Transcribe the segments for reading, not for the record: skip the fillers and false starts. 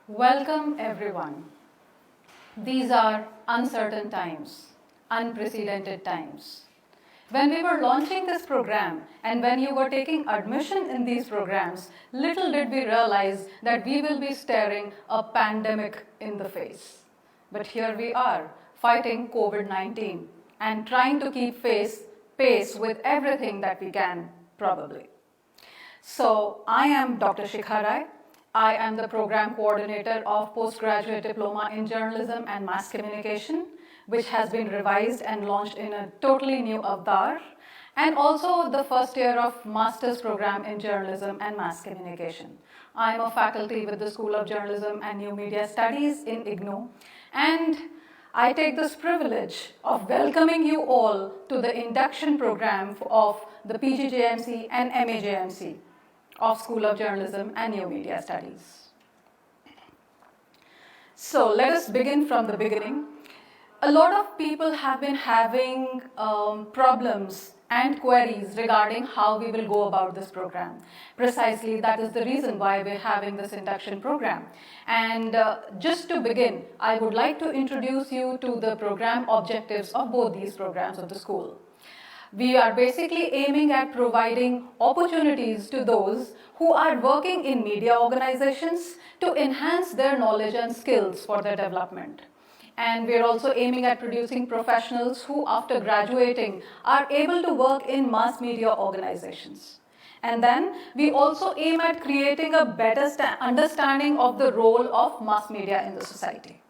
Welcome everyone. These are uncertain times, unprecedented times. When we were launching this program and when you were taking admission in these programs, little did we realize that we will be staring a pandemic in the face. But here we are, fighting COVID-19 and trying to keep pace with everything that we can, probably. So I am Dr. Shikha Rai. I am the program coordinator of Postgraduate Diploma in Journalism and Mass Communication, which has been revised and launched in a totally new avatar, and also the first year of Master's Program in Journalism and Mass Communication. I am a faculty with the School of Journalism and New Media Studies in IGNOU, and I take this privilege of welcoming you all to the induction program of the PGJMC and MAJMC of School of Journalism and New Media Studies. So let us begin from the beginning. A lot of people have been having problems and queries regarding how we will go about this program. Precisely, that is the reason why we're having this induction program. And just to begin, I would like to introduce you to the program objectives of both these programs of the school. We are basically aiming at providing opportunities to those who are working in media organizations to enhance their knowledge and skills for their development. And we are also aiming at producing professionals who, after graduating, are able to work in mass media organizations. And then we also aim at creating a better understanding of the role of mass media in the society.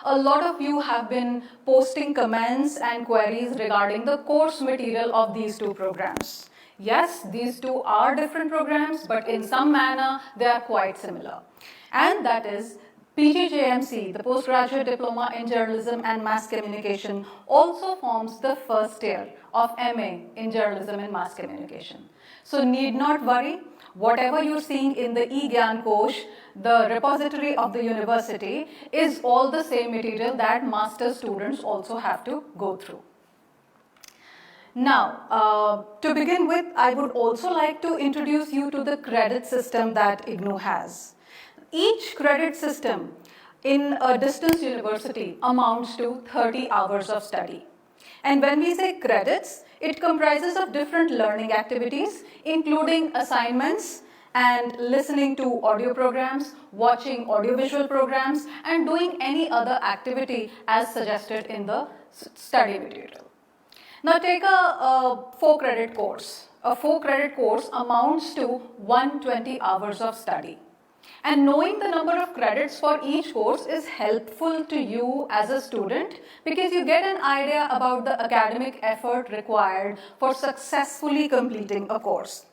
A lot of you have been posting comments and queries regarding the course material of these two programs. Yes, these two are different programs, but in some manner they are quite similar. And that is PGJMC, the Postgraduate Diploma in Journalism and Mass Communication, also forms the first year of MA in Journalism and Mass Communication. So need not worry, whatever you're seeing in the eGyan Kosh, the repository of the university, is all the same material that master students also have to go through. Now, to begin with, I would also like to introduce you to the credit system that IGNOU has. Each credit system in a distance university amounts to 30 hours of study. And when we say credits, it comprises of different learning activities, including assignments and listening to audio programs, watching audiovisual programs, and doing any other activity as suggested in the study material. Now take a 4-credit course. A 4-credit course amounts to 120 hours of study. And knowing the number of credits for each course is helpful to you as a student because you get an idea about the academic effort required for successfully completing a course.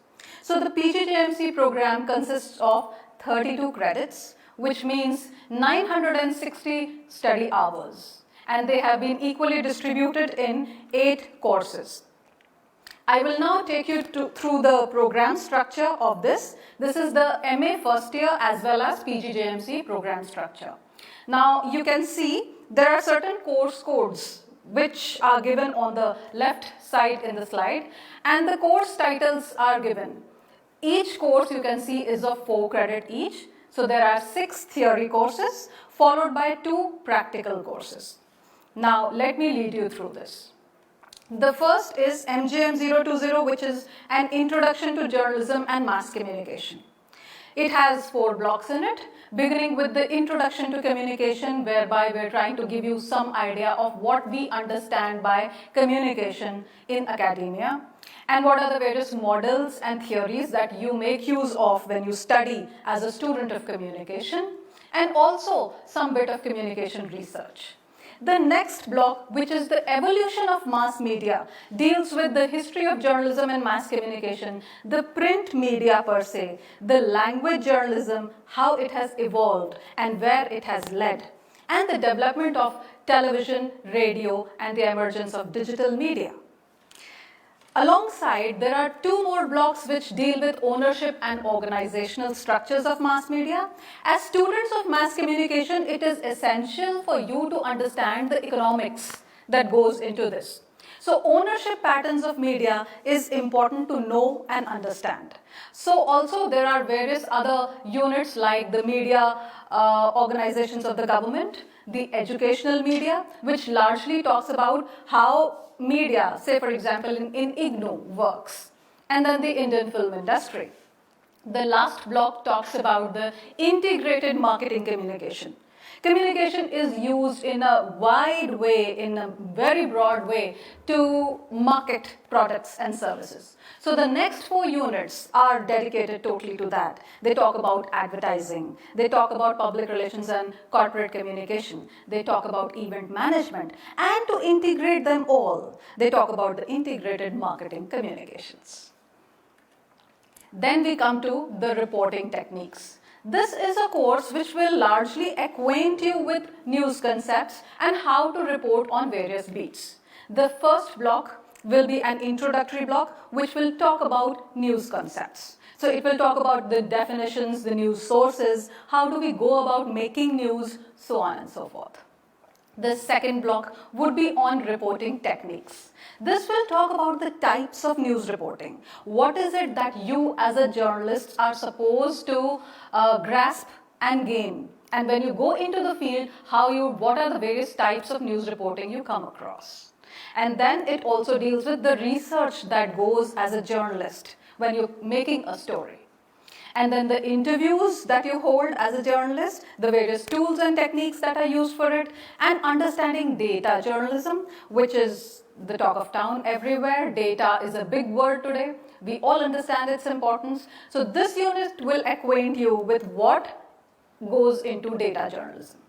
So the PGJMC program consists of 32 credits, which means 960 study hours, and they have been equally distributed in 8 courses. I will now take you through the program structure of this. This is the MA first year as well as PGJMC program structure. Now you can see there are certain course codes which are given on the left side in the slide, and the course titles are given. Each course you can see is of 4 credit each. So there are 6 theory courses followed by 2 practical courses. Now let me lead you through this. The first is MJM 020, which is an introduction to journalism and mass communication. It has 4 blocks in it, beginning with the introduction to communication, whereby we're trying to give you some idea of what we understand by communication in academia and what are the various models and theories that you make use of when you study as a student of communication, and also some bit of communication research. The next block, which is the evolution of mass media, deals with the history of journalism and mass communication, the print media per se, the language journalism, how it has evolved and where it has led, and the development of television, radio, and the emergence of digital media. Alongside, there are 2 more blocks which deal with ownership and organizational structures of mass media. As students of mass communication, it is essential for you to understand the economics that goes into this. So ownership patterns of media is important to know and understand. So also there are various other units like the media organizations of the government, the educational media, which largely talks about how media, say for example in IGNOU, works, and then the Indian film industry. The last block talks about the integrated marketing communication. Communication is used in a wide way, in a very broad way, to market products and services. So the next 4 units are dedicated totally to that. They talk about advertising, they talk about public relations and corporate communication, they talk about event management, and to integrate them all, they talk about the integrated marketing communications. Then we come to the reporting techniques. This is a course which will largely acquaint you with news concepts and how to report on various beats. The first block will be an introductory block which will talk about news concepts. So it will talk about the definitions, the news sources, how do we go about making news, so on and so forth. The second block would be on reporting techniques. This will talk about the types of news reporting. What is it that you as a journalist are supposed to grasp and gain? And when you go into the field, what are the various types of news reporting you come across? And then it also deals with the research that goes as a journalist when you're making a story. And then the interviews that you hold as a journalist, the various tools and techniques that are used for it, and understanding data journalism, which is the talk of town everywhere. Data is a big word today. We all understand its importance. So this unit will acquaint you with what goes into data journalism.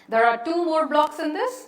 There are 2 more blocks in this.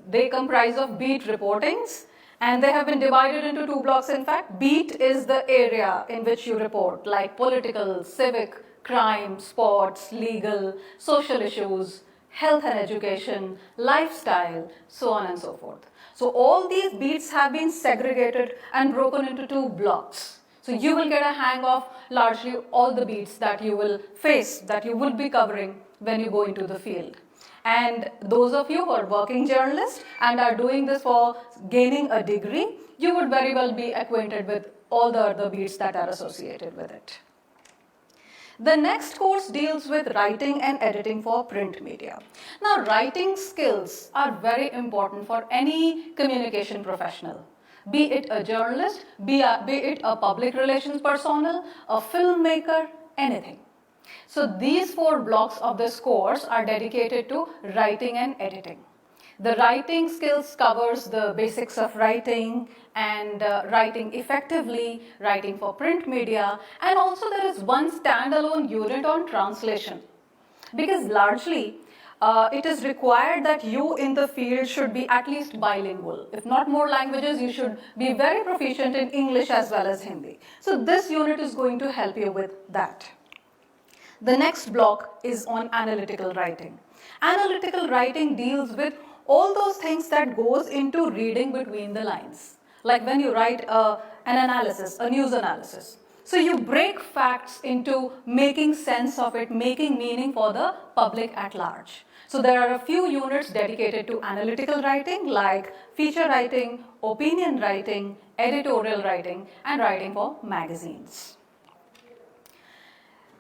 They comprise of beat reportings, and they have been divided into 2 blocks in fact. Beat is the area in which you report, like political, civic, crime, sports, legal, social issues, health and education, lifestyle, so on and so forth. So all these beats have been segregated and broken into 2 blocks. So you will get a hang of largely all the beats that you will face, that you will be covering when you go into the field. And those of you who are working journalists and are doing this for gaining a degree, you would very well be acquainted with all the other beats that are associated with it. The next course deals with writing and editing for print media. Now, writing skills are very important for any communication professional, be it a journalist, be it a public relations personnel, a filmmaker, anything. So these 4 blocks of this course are dedicated to writing and editing. The writing skills covers the basics of writing and writing effectively, writing for print media, and also there is one standalone unit on translation, because largely it is required that you in the field should be at least bilingual. If not more languages, you should be very proficient in English as well as Hindi. So this unit is going to help you with that. The next block is on analytical writing. Analytical writing deals with all those things that goes into reading between the lines. Like when you write an analysis, a news analysis. So you break facts into making sense of it, making meaning for the public at large. So there are a few units dedicated to analytical writing like feature writing, opinion writing, editorial writing, and writing for magazines.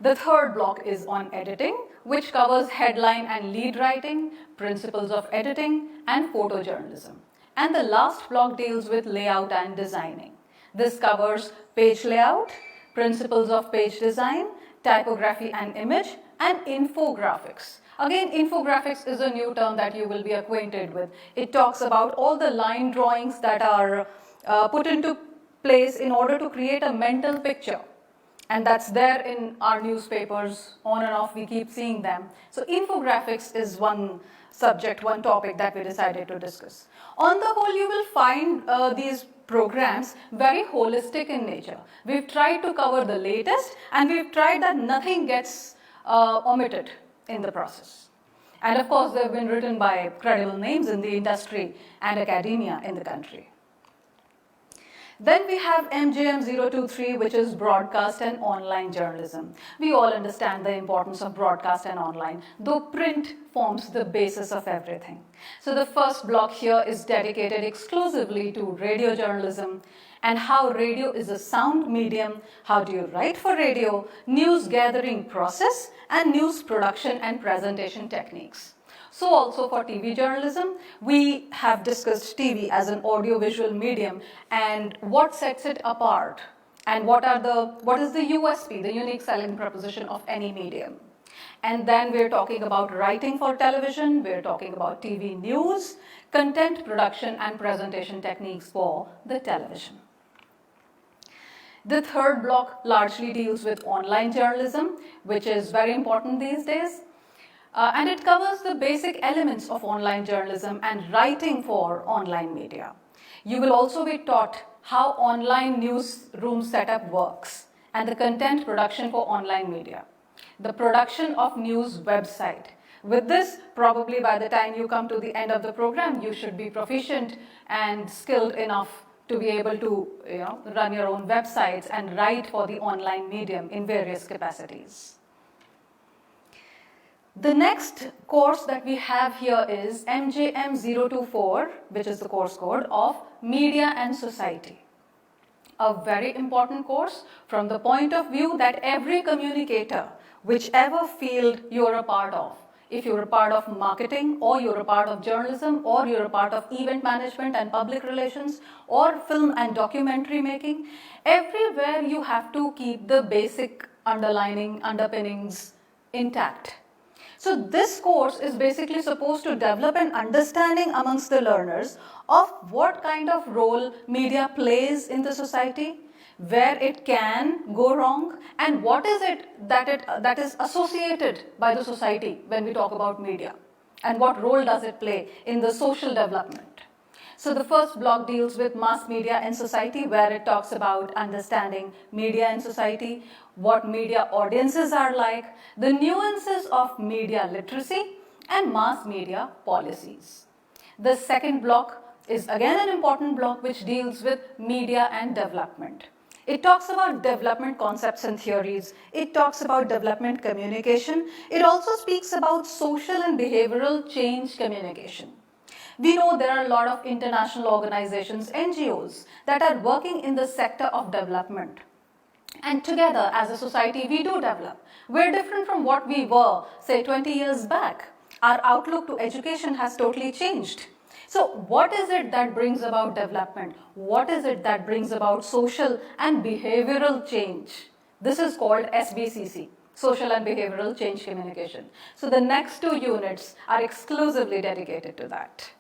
The third block is on editing, which covers headline and lead writing, principles of editing, and photojournalism. And the last block deals with layout and designing. This covers page layout, principles of page design, typography and image, and infographics. Again, infographics is a new term that you will be acquainted with. It talks about all the line drawings that are put into place in order to create a mental picture. And that's there in our newspapers, on and off, we keep seeing them. So infographics is one subject, one topic that we decided to discuss. On the whole, you will find these programs very holistic in nature. We've tried to cover the latest, and we've tried that nothing gets omitted in the process. And of course, they've been written by credible names in the industry and academia in the country. Then we have MJM 023, which is broadcast and online journalism. We all understand the importance of broadcast and online, though print forms the basis of everything. So the first block here is dedicated exclusively to radio journalism and how radio is a sound medium, how do you write for radio, news gathering process, and news production and presentation techniques. So also for TV journalism, we have discussed TV as an audiovisual medium and what sets it apart and what is the USP, the unique selling proposition of any medium. And then we're talking about writing for television, we're talking about TV news, content production and presentation techniques for the television. The third block largely deals with online journalism, which is very important these days. And it covers the basic elements of online journalism and writing for online media. You will also be taught how online newsroom setup works and the content production for online media. The production of news website. With this, probably by the time you come to the end of the program, you should be proficient and skilled enough to be able to run your own websites and write for the online medium in various capacities. The next course that we have here is MJM 024, which is the course code of Media and Society. A very important course from the point of view that every communicator, whichever field you're a part of, if you're a part of marketing or you're a part of journalism or you're a part of event management and public relations or film and documentary making, everywhere you have to keep the basic underpinnings intact. So this course is basically supposed to develop an understanding amongst the learners of what kind of role media plays in the society, where it can go wrong, and what is it that is associated by the society when we talk about media, and what role does it play in the social development. So the first block deals with mass media and society, where it talks about understanding media and society, what media audiences are like, the nuances of media literacy, and mass media policies. The second block is again an important block which deals with media and development. It talks about development concepts and theories. It talks about development communication. It also speaks about social and behavioral change communication. We know there are a lot of international organizations, NGOs, that are working in the sector of development. And together, as a society, we do develop. We're different from what we were, say, 20 years back. Our outlook to education has totally changed. So what is it that brings about development? What is it that brings about social and behavioral change? This is called SBCC, Social and Behavioral Change Communication. So the next 2 units are exclusively dedicated to that.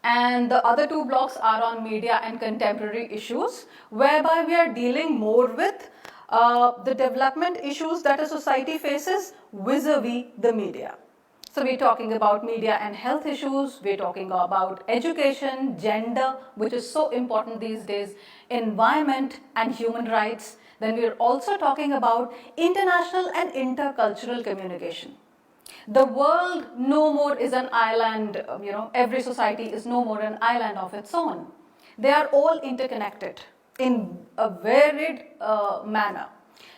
And the other 2 blocks are on media and contemporary issues, whereby we are dealing more with the development issues that a society faces vis-a-vis the media. So we're talking about media and health issues, we're talking about education, gender, which is so important these days, environment and human rights. Then we're also talking about international and intercultural communication. The world no more is an island, every society is no more an island of its own. They are all interconnected in a varied manner.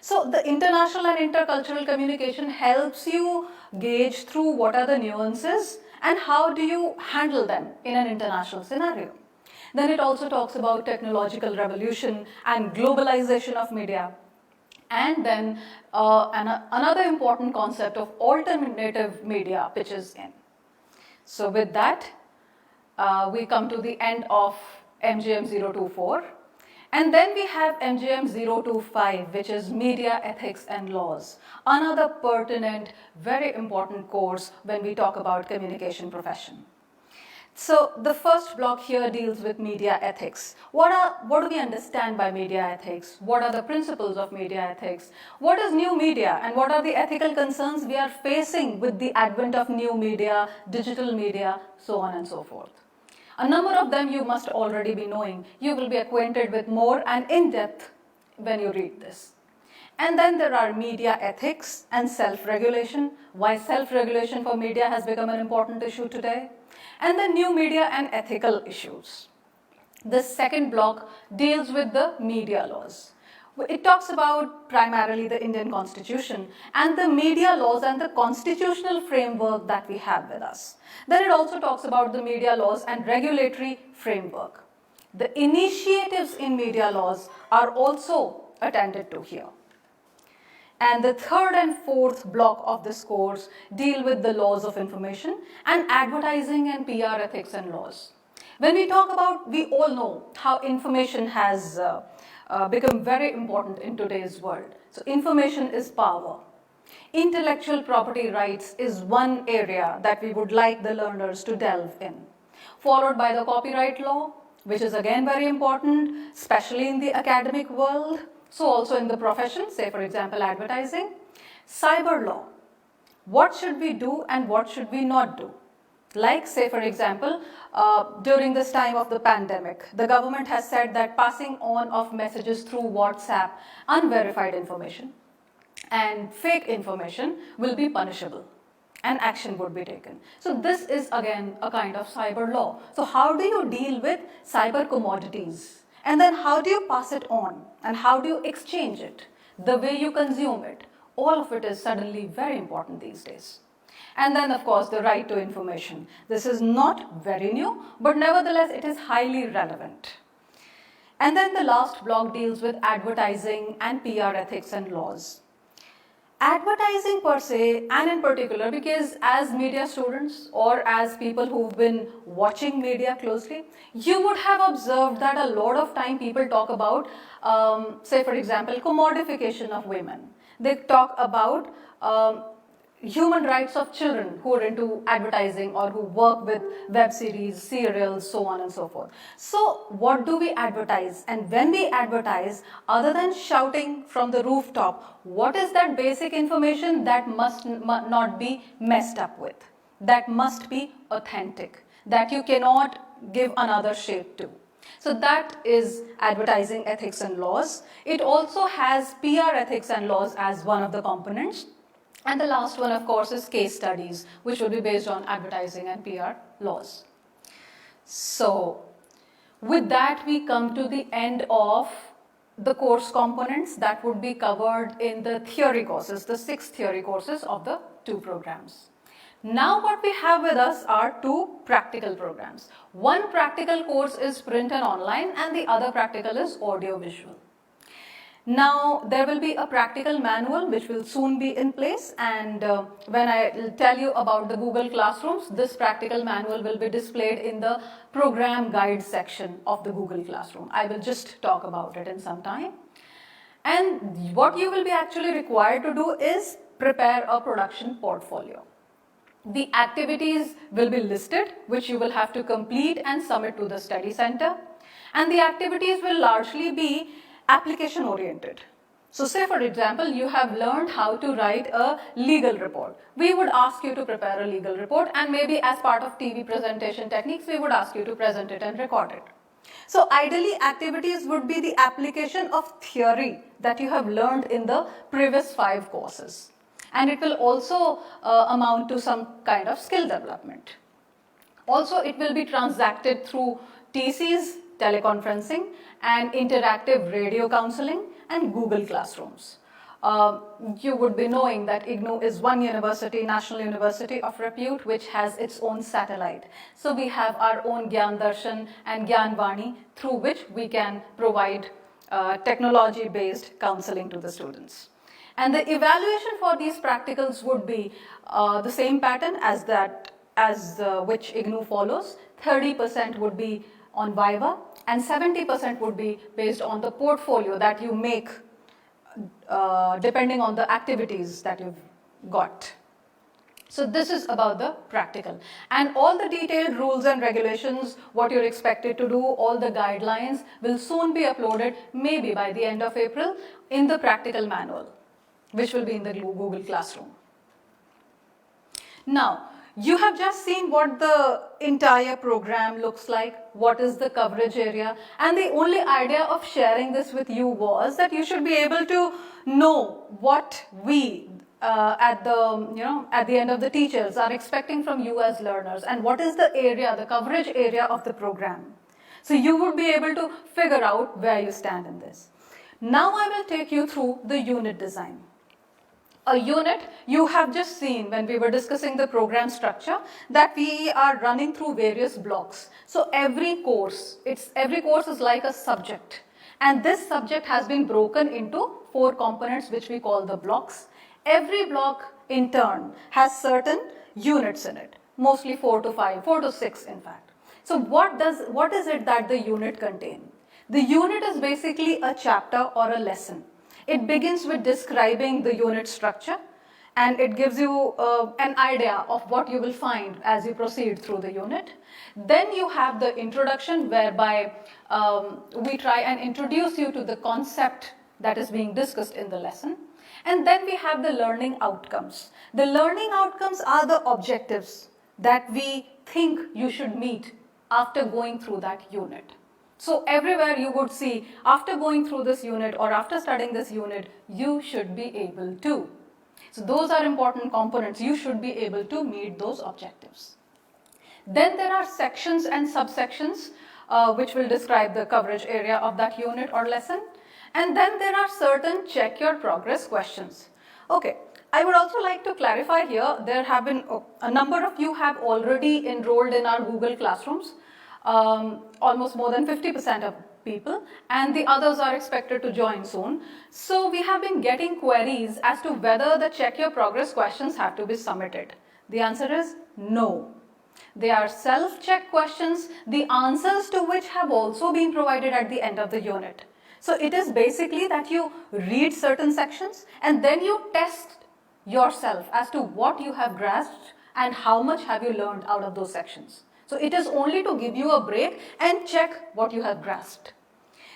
So the international and intercultural communication helps you gauge through what are the nuances and how do you handle them in an international scenario. Then it also talks about technological revolution and globalization of media. And then another important concept of alternative media pitches in. So with that, we come to the end of MJM 024. And then we have MJM 025, which is Media Ethics and Laws, another pertinent, very important course when we talk about communication profession. So the first block here deals with media ethics. What do we understand by media ethics? What are the principles of media ethics? What is new media and what are the ethical concerns we are facing with the advent of new media, digital media, so on and so forth. A number of them you must already be knowing. You will be acquainted with more and in depth when you read this. And then there are media ethics and self-regulation, why self-regulation for media has become an important issue today, and the new media and ethical issues. The second block deals with the media laws. It talks about primarily the Indian Constitution and the media laws and the constitutional framework that we have with us. Then it also talks about the media laws and regulatory framework. The initiatives in media laws are also attended to here. And the third and fourth block of this course deal with the laws of information and advertising and PR ethics and laws. When we talk about, we all know how information has become very important in today's world. So information is power. Intellectual property rights is one area that we would like the learners to delve in, followed by the copyright law, which is again very important, especially in the academic world, so also in the profession, say for example advertising. Cyber law, what should we do and what should we not do? Like say for example, during this time of the pandemic, the government has said that passing on of messages through WhatsApp, unverified information and fake information will be punishable and action would be taken. So this is again a kind of cyber law. So how do you deal with cyber commodities? And then how do you pass it on? And how do you exchange it? The way you consume it. All of it is suddenly very important these days. And then of course the right to information. This is not very new, but nevertheless it is highly relevant. And then the last block deals with advertising and PR ethics and laws. Advertising per se, and in particular because as media students or as people who've been watching media closely, you would have observed that a lot of time people talk about, say for example, commodification of women. They talk about human rights of children who are into advertising or who work with web series, serials, so on and so forth. So what do we advertise? And when we advertise, other than shouting from the rooftop, what is that basic information that must not be messed up with? That must be authentic, that you cannot give another shape to. So that is advertising ethics and laws. It also has PR ethics and laws as one of the components. And the last one, of course, is case studies, which will be based on advertising and PR laws. So, with that, we come to the end of the course components that would be covered in the theory courses, the 6 theory courses of the 2 programs. Now what we have with us are 2 practical programs. One practical course is print and online, and the other practical is audio visual. Now there will be a practical manual which will soon be in place, and when I tell you about the Google Classrooms, this practical manual will be displayed in the program guide section of the Google Classroom. I will just talk about it in some time. And what you will be actually required to do is prepare a production portfolio. The activities will be listed which you will have to complete and submit to the study center, and the activities will largely be application oriented. So say for example, you have learned how to write a legal report. We would ask you to prepare a legal report, and maybe as part of TV presentation techniques, we would ask you to present it and record it. So ideally, activities would be the application of theory that you have learned in the previous 5 courses. And it will also amount to some kind of skill development. Also, it will be transacted through TCs, teleconferencing, and interactive radio counseling, and Google Classrooms. You would be knowing that IGNOU is one university, national university of repute, which has its own satellite. So we have our own Gyan Darshan and Gyan Vani, through which we can provide technology-based counseling to the students. And the evaluation for these practicals would be the same pattern as which IGNOU follows. 30% would be on Viva, and 70% would be based on the portfolio that you make depending on the activities that you've got. So this is about the practical. And all the detailed rules and regulations, what you're expected to do, all the guidelines will soon be uploaded, maybe by the end of April, in the practical manual, which will be in the Google Classroom. Now, you have just seen what the entire program looks like, what is the coverage area, and the only idea of sharing this with you was that you should be able to know what we at the end of the teachers are expecting from you as learners, and what is the area, the coverage area of the program. So you would be able to figure out where you stand in this. Now I will take you through the unit design. A unit, you have just seen when we were discussing the program structure that we are running through various blocks. So every course is like a subject, and this subject has been broken into 4 components which we call the blocks. Every block in turn has certain units in it, mostly 4 to 5, 4 to 6 in fact. So what is it that the unit contains? The unit is basically a chapter or a lesson. It begins with describing the unit structure, and it gives you an idea of what you will find as you proceed through the unit. Then you have the introduction, whereby we try and introduce you to the concept that is being discussed in the lesson. And then we have the learning outcomes. The learning outcomes are the objectives that we think you should meet after going through that unit. So everywhere you would see, after going through this unit or after studying this unit, you should be able to. So those are important components. You should be able to meet those objectives. Then there are sections and subsections which will describe the coverage area of that unit or lesson. And then there are certain check your progress questions. Okay, I would also like to clarify here, there have been a number of you have already enrolled in our Google Classrooms. Almost more than 50% of people, and the others are expected to join soon. So we have been getting queries as to whether the check your progress questions have to be submitted. The answer is no. They are self-check questions, the answers to which have also been provided at the end of the unit. So it is basically that you read certain sections and then you test yourself as to what you have grasped and how much have you learned out of those sections. So it is only to give you a break and check what you have grasped.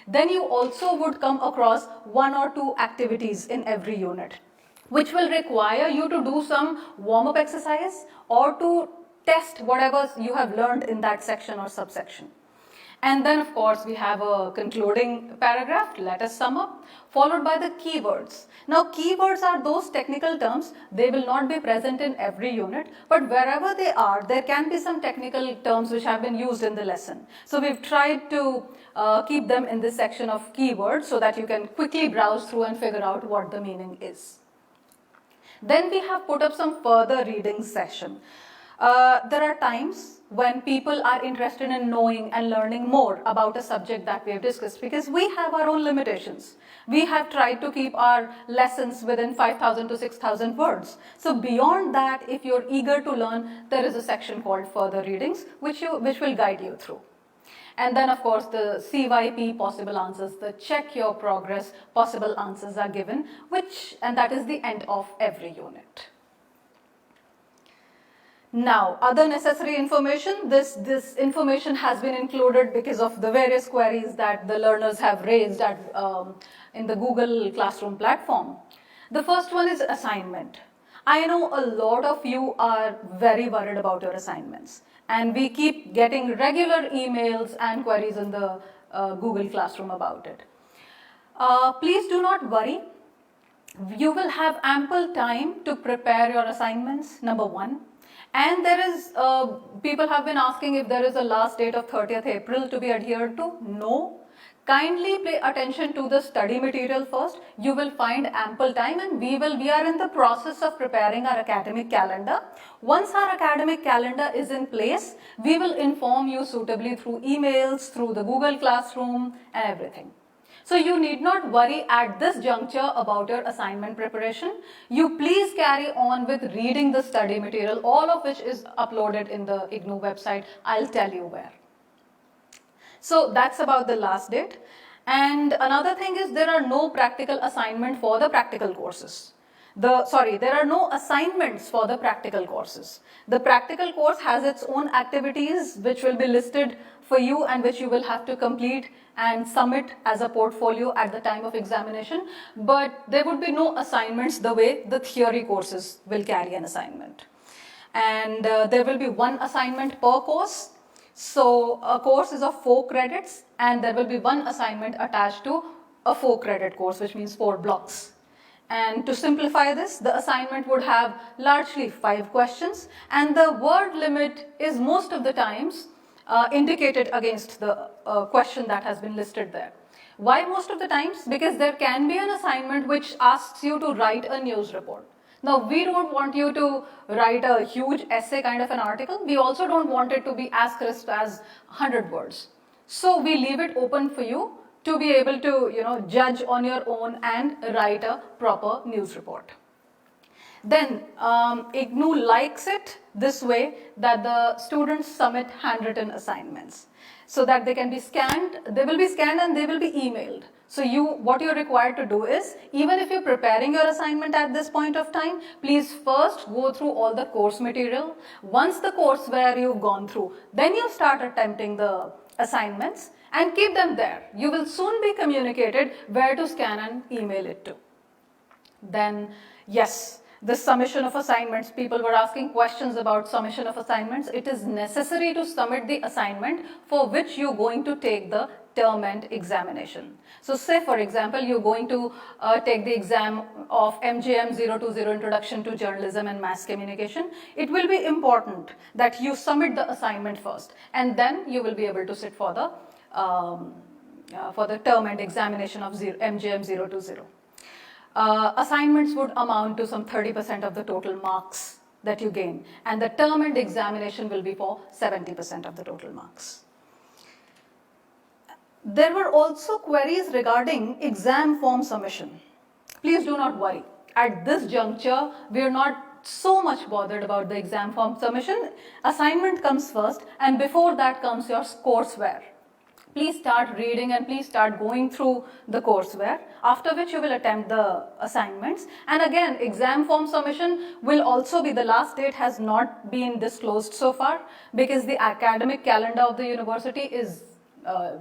Then you also would come across 1 or 2 activities in every unit, which will require you to do some warm-up exercise or to test whatever you have learned in that section or subsection. And then of course we have a concluding paragraph, let us sum up, followed by the keywords. Now keywords are those technical terms, they will not be present in every unit, but wherever they are, there can be some technical terms which have been used in the lesson. So we've tried to keep them in this section of keywords so that you can quickly browse through and figure out what the meaning is. Then we have put up some further reading session. There are times when people are interested in knowing and learning more about a subject that we have discussed, because we have our own limitations. We have tried to keep our lessons within 5,000 to 6,000 words. So beyond that, if you're eager to learn, there is a section called further readings, which will guide you through. And then of course the CYP possible answers, the check your progress possible answers are given, and that is the end of every unit. Now, other necessary information, this information has been included because of the various queries that the learners have raised in the Google Classroom platform. The first one is assignment. I know a lot of you are very worried about your assignments, and we keep getting regular emails and queries in the Google Classroom about it. Please do not worry. You will have ample time to prepare your assignments, number one. And there is, people have been asking if there is a last date of 30th April to be adhered to. No. Kindly pay attention to the study material first. You will find ample time, and we are in the process of preparing our academic calendar. Once our academic calendar is in place, we will inform you suitably through emails, through the Google Classroom and everything. So you need not worry at this juncture about your assignment preparation. You please carry on with reading the study material, all of which is uploaded in the IGNOU website. I'll tell you where. So that's about the last date. And another thing is there are no practical assignment for the practical courses. There are no assignments for the practical courses. The practical course has its own activities which will be listed for you and which you will have to complete and submit as a portfolio at the time of examination. But there would be no assignments the way the theory courses will carry an assignment. And there will be one assignment per course. So a course is of 4 credits, and there will be one assignment attached to a 4-credit course, which means 4 blocks. And to simplify this, the assignment would have largely 5 questions, and the word limit is most of the times indicated against the question that has been listed there. Why most of the times? Because there can be an assignment which asks you to write a news report. Now, we don't want you to write a huge essay kind of an article. We also don't want it to be as crisp as 100 words. So we leave it open for you to be able to, judge on your own and write a proper news report. Then IGNOU likes it this way, that the students submit handwritten assignments so that they can be scanned, they will be scanned and they will be emailed. So what you're required to do is, even if you're preparing your assignment at this point of time, please first go through all the course material. Once the courseware you've gone through, then you start attempting the assignments and keep them there. You will soon be communicated where to scan and email it to. Then, yes, the submission of assignments. People were asking questions about submission of assignments. It is necessary to submit the assignment for which you're going to take the term end examination. So say for example, you're going to take the exam of MJM 020 Introduction to Journalism and Mass Communication. It will be important that you submit the assignment first, and then you will be able to sit for the term end examination of MJM 020. Assignments would amount to some 30% of the total marks that you gain, and the term end examination will be for 70% of the total marks. There were also queries regarding exam form submission. Please do not worry. At this juncture, we are not so much bothered about the exam form submission. Assignment comes first, and before that comes your courseware. Please start reading and please start going through the courseware, after which you will attempt the assignments. And again, exam form submission will also be, the last date has not been disclosed so far, because the academic calendar of the university is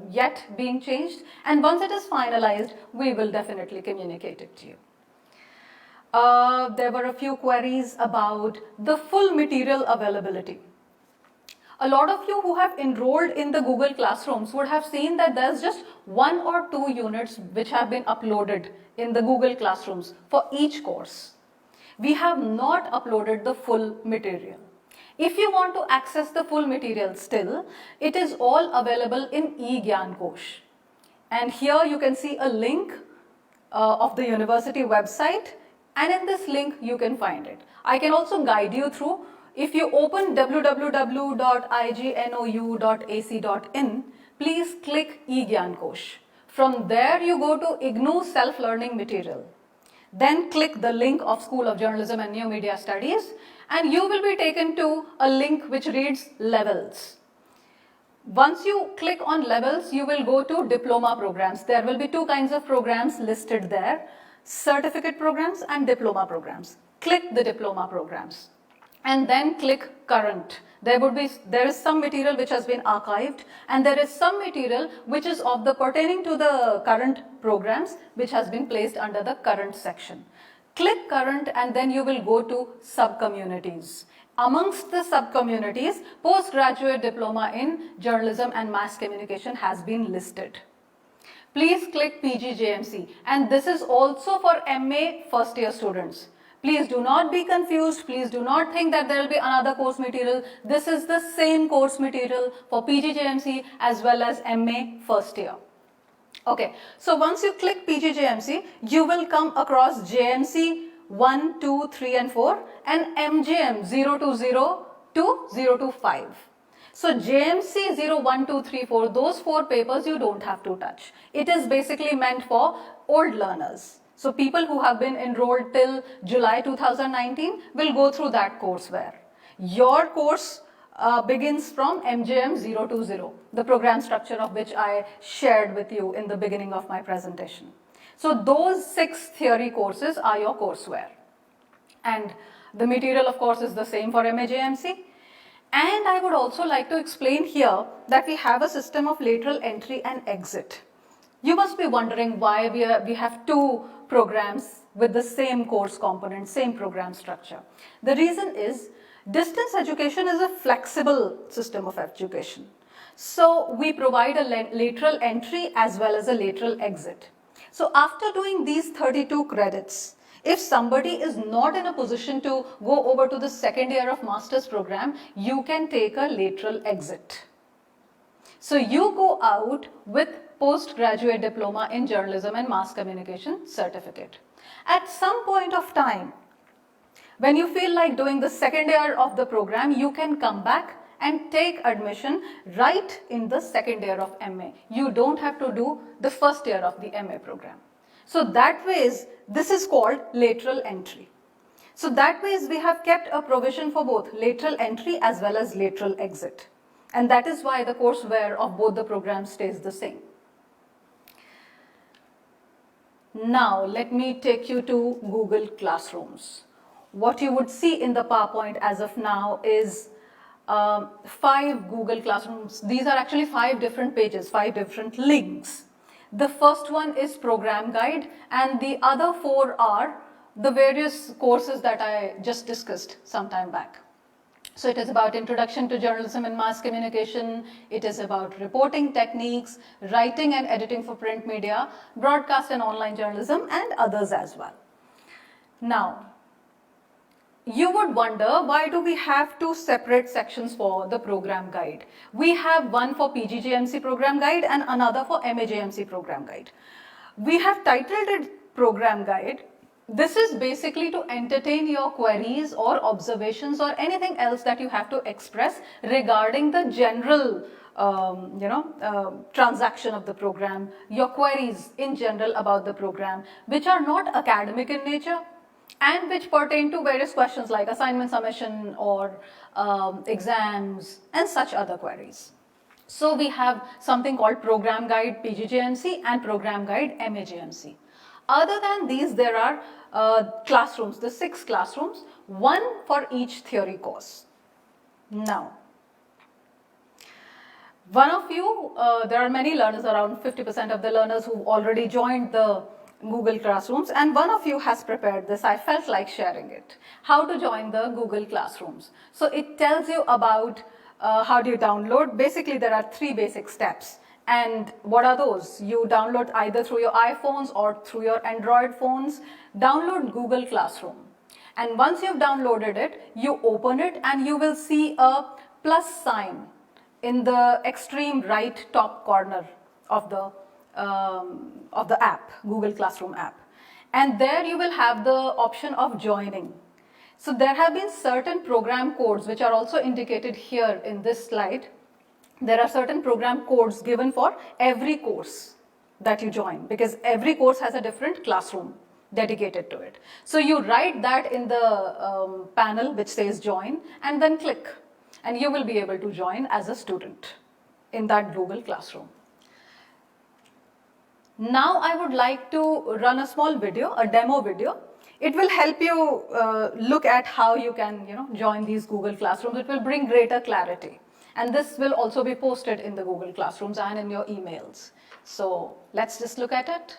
yet being changed, and once it is finalized, we will definitely communicate it to you. There were a few queries about the full material availability. A lot of you who have enrolled in the Google Classrooms would have seen that there's just 1 or 2 units which have been uploaded in the Google Classrooms for each course. We have not uploaded the full material. If you want to access the full material still, it is all available in eGyanKosh. And here you can see a link of the university website, and in this link you can find it. I can also guide you through. If you open www.ignou.ac.in, please click eGyanKosh. From there you go to IGNOU Self-Learning Material. Then click the link of School of Journalism and New Media Studies, and you will be taken to a link which reads Levels. Once you click on Levels, you will go to Diploma Programs. There will be 2 kinds of programs listed there, Certificate Programs and Diploma Programs. Click the Diploma Programs and then click Current. There is some material which has been archived, and there is some material which is pertaining to the current programs which has been placed under the Current section. Click Current and then you will go to Sub-communities. Amongst the sub-communities, Postgraduate Diploma in Journalism and Mass Communication has been listed. Please click PGJMC, and this is also for MA first year students. Please do not be confused. Please do not think that there will be another course material. This is the same course material for PGJMC as well as MA first year. Okay, so once you click PGJMC, you will come across JMC 1, 2, 3 and 4 and MJM 020 to 025. So JMC 01, 2, 3, 4, those 4 papers you don't have to touch. It is basically meant for old learners. So people who have been enrolled till July 2019 will go through that courseware. Your course begins from MJM 020, the program structure of which I shared with you in the beginning of my presentation. So those 6 theory courses are your courseware. And the material of course is the same for MAJMC. And I would also like to explain here that we have a system of lateral entry and exit. You must be wondering why we have 2 programs with the same course component, same program structure. The reason is distance education is a flexible system of education. So we provide a lateral entry as well as a lateral exit. So after doing these 32 credits, if somebody is not in a position to go over to the second year of master's program, you can take a lateral exit. So you go out with postgraduate diploma in journalism and mass communication certificate. At some point of time, when you feel like doing the second year of the program, you can come back and take admission right in the second year of MA. You don't have to do the first year of the MA program. So that ways, this is called lateral entry. So that ways we have kept a provision for both lateral entry as well as lateral exit. And that is why the courseware of both the programs stays the same. Now let me take you to Google Classrooms. What you would see in the PowerPoint as of now is 5 Google Classrooms. These are actually 5 different pages, 5 different links. The first one is program guide and the other 4 are the various courses that I just discussed some time back. So it is about introduction to journalism and mass communication, it is about reporting techniques, writing and editing for print media, broadcast and online journalism and others as well. Now, you would wonder, why do we have 2 separate sections for the program guide? We have one for PGJMC program guide and another for MAJMC program guide. We have titled it program guide. This is basically to entertain your queries or observations or anything else that you have to express regarding the general transaction of the program, your queries in general about the program, which are not academic in nature and which pertain to various questions like assignment submission or exams and such other queries. So we have something called program guide PGJMC and program guide MAJMC. Other than these, there are classrooms, the 6 classrooms, one for each theory course. Now, one of you, there are many learners, around 50% of the learners who already joined the Google Classrooms, and one of you has prepared this. I felt like sharing it. How to join the Google Classrooms. So it tells you about how do you download. Basically, there are 3 basic steps. And what are those? You download either through your iPhones or through your Android phones. Download Google Classroom. And once you've downloaded it, you open it and you will see a plus sign in the extreme right top corner of the app, Google Classroom app. And there you will have the option of joining. So there have been certain program codes which are also indicated here in this slide. There are certain program codes given for every course that you join, because every course has a different classroom dedicated to it. So you write that in the panel which says join and then click, and you will be able to join as a student in that Google Classroom. Now I would like to run a small video, a demo video. It will help you look at how you can join these Google Classrooms. It will bring greater clarity. And this will also be posted in the Google Classrooms and in your emails. So let's just look at it.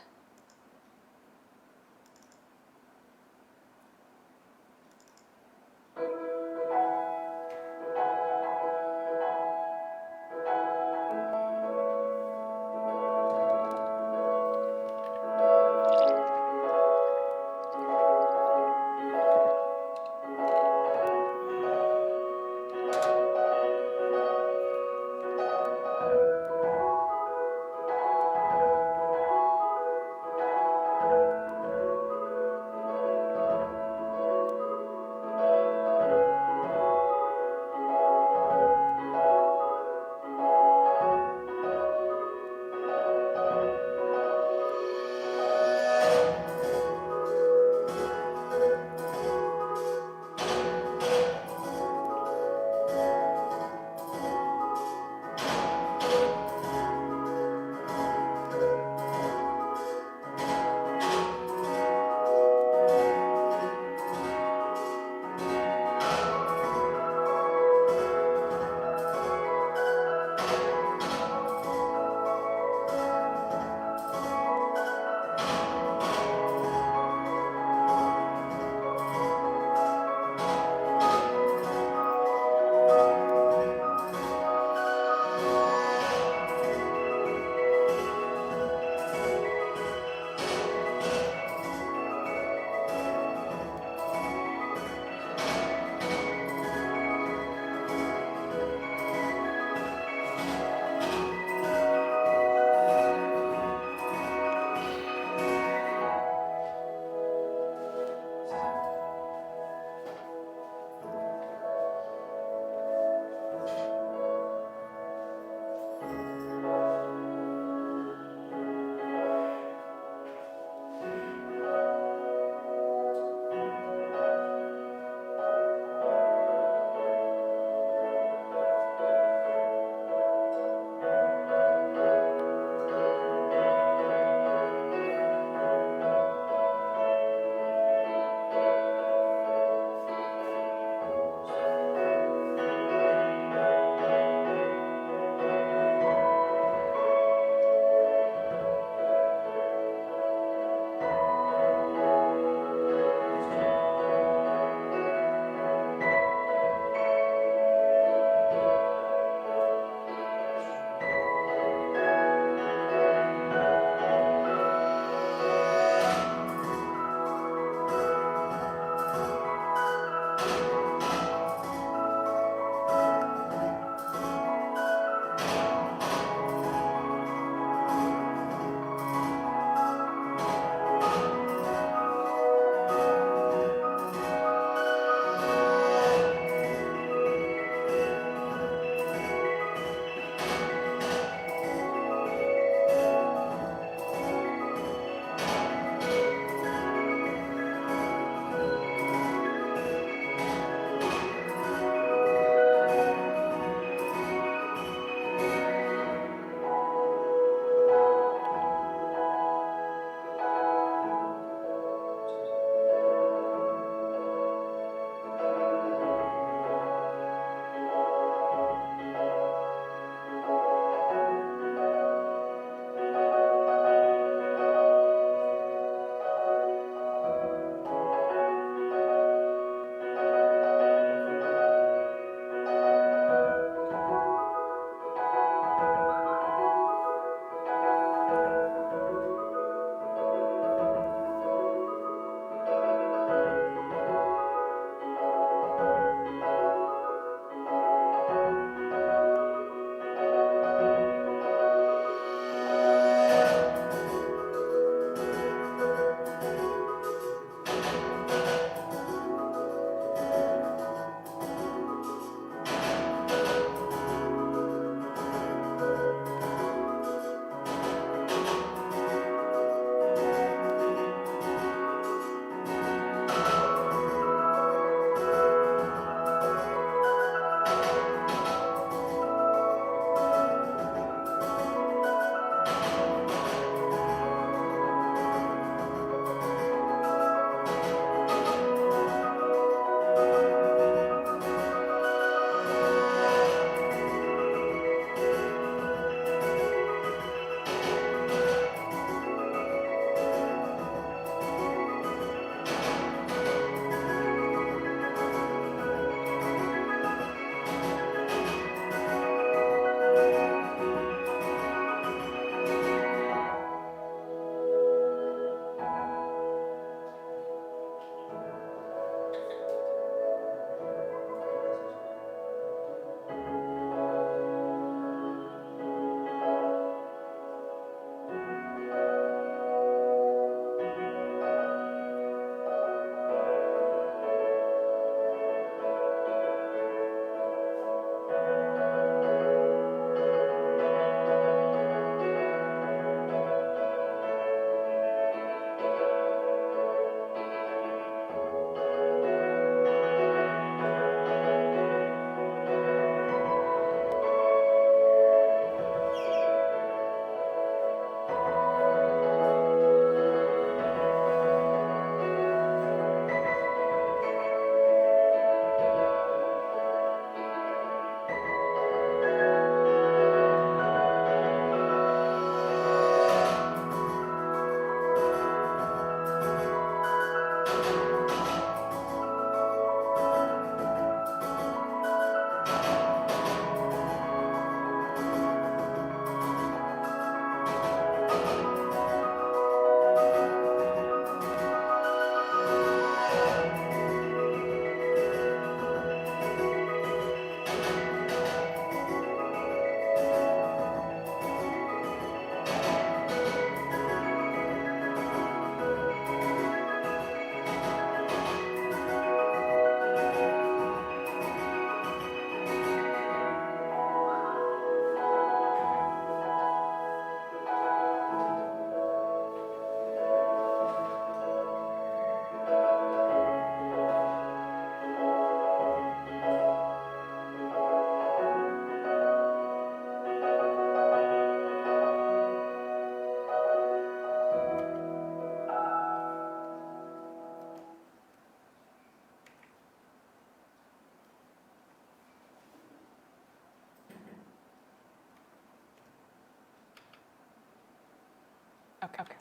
Okay.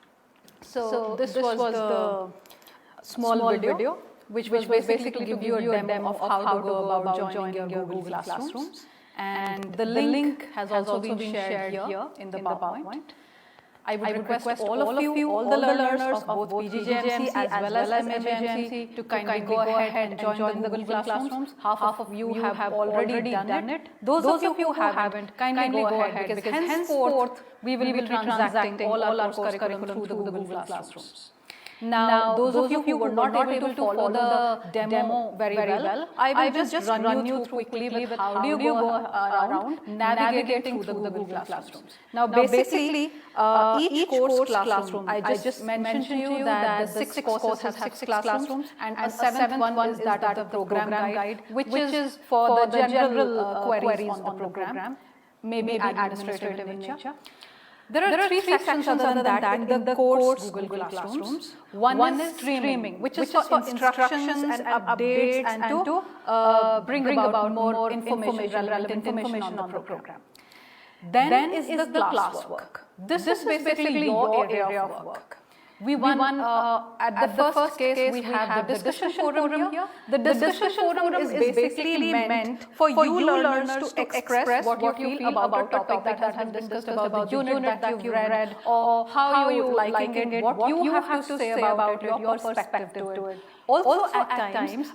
So this was the small video which basically give you a demo of how to go about joining your Google Classrooms. And the link has also been shared here in the PowerPoint. I would request all of you, all the learners of both PGGMC as well as MAJMC to kindly go ahead and join the Google Classrooms. Half of you have already done it. Those of you who haven't, kindly go ahead because henceforth we will be transacting all our course curriculum through the Google Classrooms. Now, those of you who were not able to follow the demo very well, I will just run you through quickly with how do you go around navigating through the Google Classrooms. Now, basically, each course classroom, I just mentioned to you that the 6 courses have 6 classrooms, and a 7th one is that of the program guide, which is for the general queries on the program, maybe administrative in nature. There are three sections other than that in the course Google Classrooms. One is streaming, which is for instructions and updates and to bring about more information, relevant information on the program. Then is the classwork. This is basically your area of work. We won at the first case, we have the discussion forum here. The discussion forum is basically meant for you learners to express what you feel about the topic that has been discussed, about the unit that you read, or how you liking it, what you have to say about it, your perspective to it. Also at times,